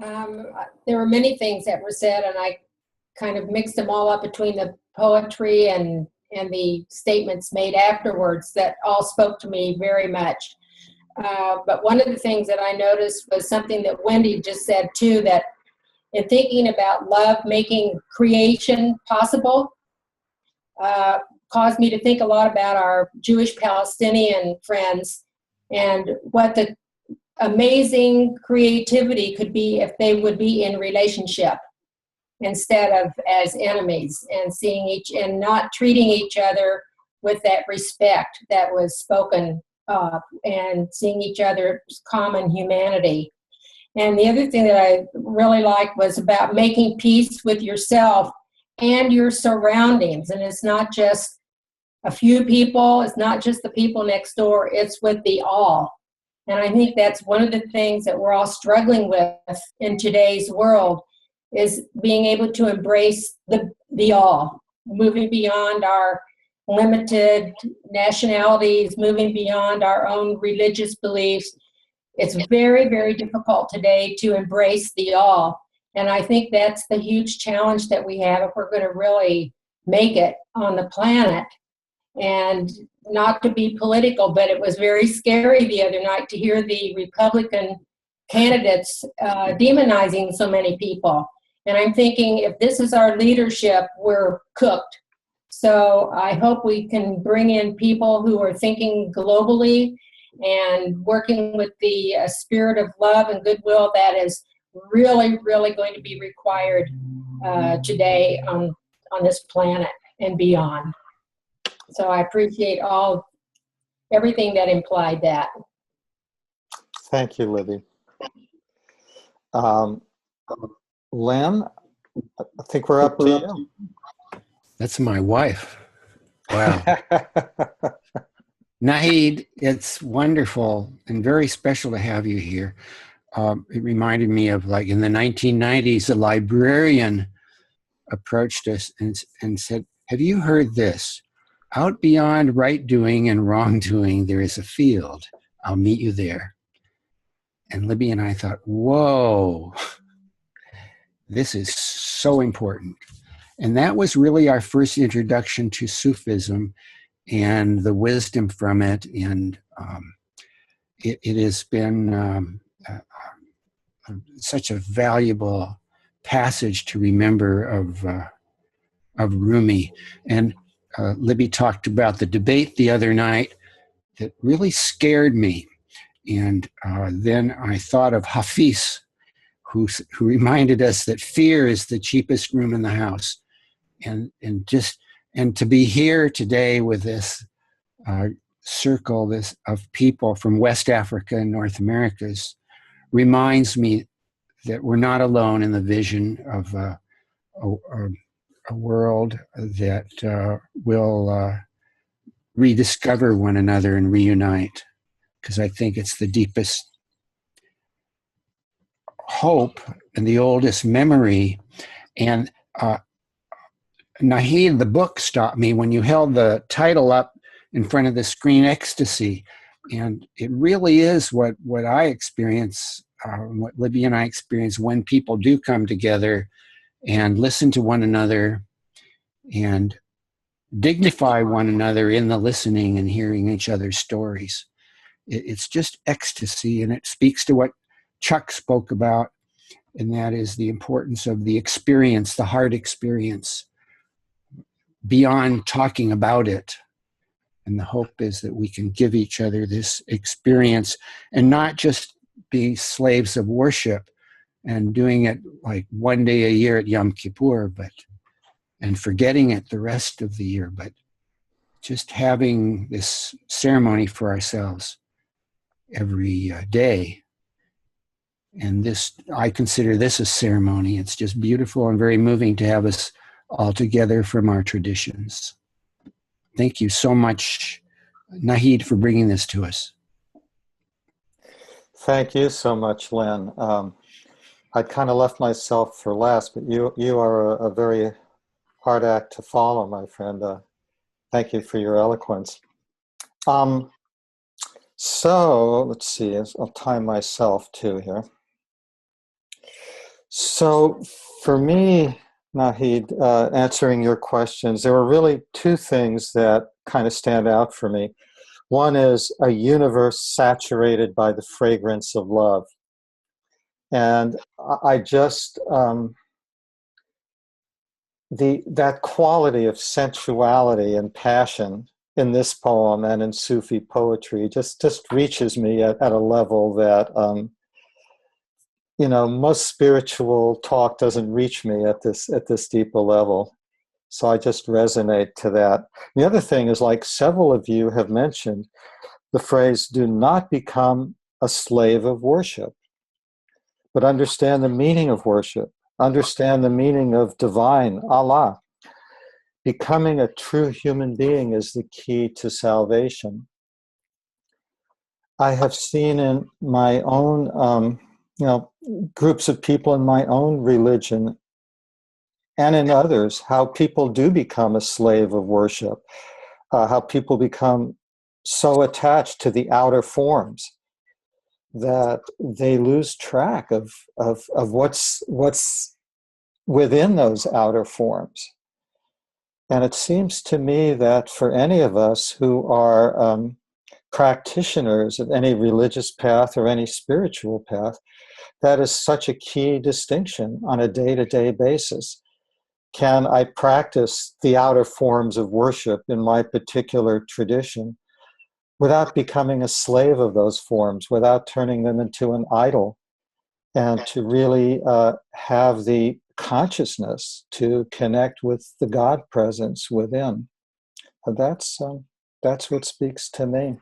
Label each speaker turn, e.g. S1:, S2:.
S1: There were many things that were said, and I kind of mixed them all up between the poetry and the statements made afterwards that all spoke to me very much. But one of the things that I noticed was something that Wendy just said too, that in thinking about love making creation possible, caused me to think a lot about our Jewish Palestinian friends and what the amazing creativity could be if they would be in relationship instead of as enemies, and seeing each and not treating each other with that respect that was spoken of, and seeing each other's common humanity. And the other thing that I really liked was about making peace with yourself and your surroundings. And it's not just a few people, it's not just the people next door, it's with the all. And I think that's one of the things that we're all struggling with in today's world, is being able to embrace the all, moving beyond our limited nationalities, moving beyond our own religious beliefs. It's very, very difficult today to embrace the all. And I think that's the huge challenge that we have if we're going to really make it on the planet. And not to be political, but it was very scary the other night to hear the Republican candidates demonizing so many people. And I'm thinking, if this is our leadership, we're cooked. So I hope we can bring in people who are thinking globally and working with the spirit of love and goodwill that is really, really going to be required today on this planet and beyond. So I appreciate everything that implied that.
S2: Thank you, Libby. Len, I think we're up to you.
S3: That's my wife. Wow. Nahid, it's wonderful and very special to have you here. It reminded me of, like, in the 1990s, a librarian approached us and said, "Have you heard this? Out beyond right doing and wrongdoing, there is a field. I'll meet you there." And Libby and I thought, whoa, this is so important. And that was really our first introduction to Sufism and the wisdom from it. And it has been such a valuable passage to remember of Rumi. And Libby talked about the debate the other night that really scared me. And then I thought of Hafiz, who reminded us that fear is the cheapest room in the house. And to be here today with this circle of people from West Africa and North Americas reminds me that we're not alone in the vision of a world that will rediscover one another and reunite, because I think it's the deepest hope and the oldest memory. And Nahid, the book stopped me when you held the title up in front of the screen, Ecstasy. And it really is what I experience, what Libby and I experience when people do come together and listen to one another and dignify one another in the listening and hearing each other's stories. It's just ecstasy, and it speaks to what Chuck spoke about, and that is the importance of the experience, the heart experience, beyond talking about it. And the hope is that we can give each other this experience and not just be slaves of worship and doing it like one day a year at Yom Kippur, and forgetting it the rest of the year, but just having this ceremony for ourselves every day. And this, I consider this a ceremony. It's just beautiful and very moving to have us all together from our traditions. Thank you so much, Nahid, for bringing this to us.
S2: Thank you so much, Len. I kind of left myself for last, but you are a very hard act to follow, my friend. Thank you for your eloquence. So let's see, I'll time myself too here. So for me, Nahid, answering your questions, there were really two things that kind of stand out for me. One is a universe saturated by the fragrance of love. And I just, that quality of sensuality and passion in this poem and in Sufi poetry just reaches me at a level that, most spiritual talk doesn't reach me at this deeper level. So I just resonate to that. The other thing is, like several of you have mentioned, the phrase, do not become a slave of worship, but understand the meaning of worship, understand the meaning of divine, Allah. Becoming a true human being is the key to salvation. I have seen in my own, groups of people in my own religion and in others, how people do become a slave of worship, how people become so attached to the outer forms that they lose track of what's within those outer forms. And it seems to me that for any of us who are practitioners of any religious path or any spiritual path, that is such a key distinction on a day-to-day basis. Can I practice the outer forms of worship in my particular tradition without becoming a slave of those forms, without turning them into an idol, and to really have the consciousness to connect with the God presence within? That's what speaks to me.